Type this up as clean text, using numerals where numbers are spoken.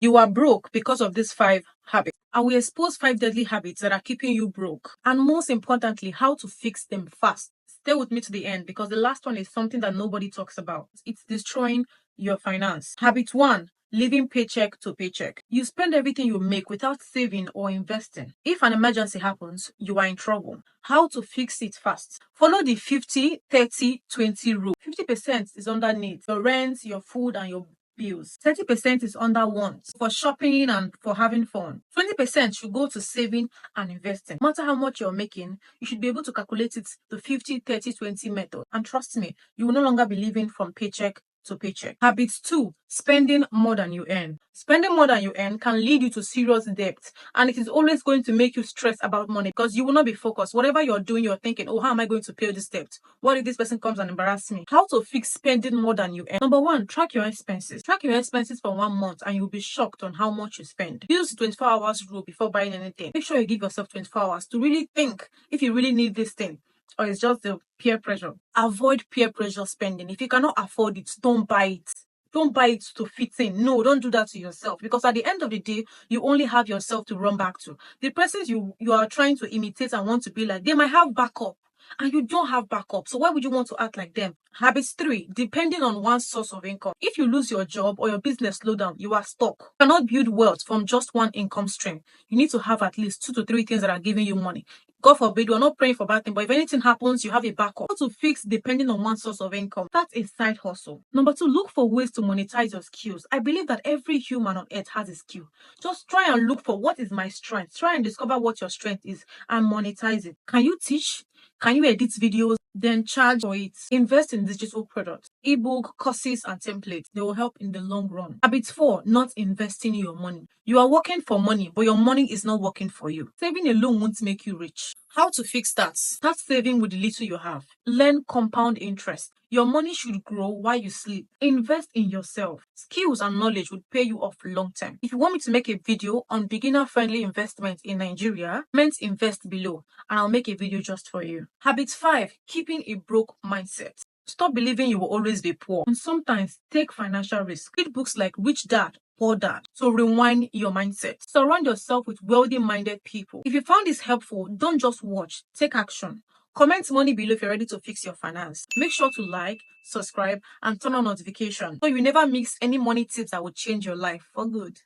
You are broke because of these 5 habits. I will expose 5 deadly habits that are keeping you broke. And most importantly, how to fix them fast. Stay with me to the end because the last one is something that nobody talks about. It's destroying your finance. Habit 1. Living paycheck to paycheck. You spend everything you make without saving or investing. If an emergency happens, you are in trouble. How to fix it fast? Follow the 50-30-20 rule. 50% is under needs, your rent, your food, and your bills. 30% is under wants, for shopping and for having fun. 20% should go to saving and investing. No matter how much you're making, you should be able to calculate it the 50-30-20 method. And trust me, you will no longer be living from paycheck to paycheck. Habit 2. Spending more than you earn. Spending more than you earn can lead you to serious debt, and it is always going to make you stress about money because you will not be focused. Whatever you're doing, you're thinking, oh, how am I going to pay this debt? What if this person comes and embarrasses me? How to fix spending more than you earn? Number 1, track your expenses. Track your expenses for 1 month and you'll be shocked on how much you spend. Use the 24 hours rule before buying anything. Make sure you give yourself 24 hours to really think if you really need this thing, or it's just the peer pressure. Avoid peer pressure spending. If you cannot afford it, don't buy it. Don't buy it to fit in. No, don't do that to yourself, because at the end of the day, you only have yourself to run back to. The persons you are trying to imitate and want to be like, they might have backup, and you don't have backup. So why would you want to act like them? Habits 3. Depending on one source of income. If you lose your job or your business slow down, you are stuck. You cannot build wealth from just one income stream. You need to have at least 2 to 3 things that are giving you money. God forbid, we're not praying for bad things, but if anything happens, you have a backup. How to fix depending on one source of income? That's a side hustle. Number 2, look for ways to monetize your skills. I believe that every human on earth has a skill. Just try and look for what is my strength. Try and discover what your strength is and monetize it. Can you teach? Can you edit videos? Then charge for it. Invest in digital products, ebook, courses, and templates. They will help in the long run. Habit 4. Not investing your money. You are working for money, but your money is not working for you. Saving alone won't make you rich. How to fix that? Start saving with the little you have. Learn compound interest. Your money should grow while you sleep. Invest in yourself. Skills and knowledge would pay you off long term. If you want me to make a video on beginner-friendly investment in Nigeria, comment invest below and I'll make a video just for you. Habit 5. Keeping a broke mindset. Stop believing you will always be poor, and sometimes take financial risk. Read books like Rich Dad, Poor Dad to rewind your mindset. Surround yourself with wealthy-minded people. If you found this helpful, don't just watch, take action. Comment money below if you're ready to fix your finance. Make sure to like, subscribe, and turn on notifications so you never miss any money tips that will change your life for good.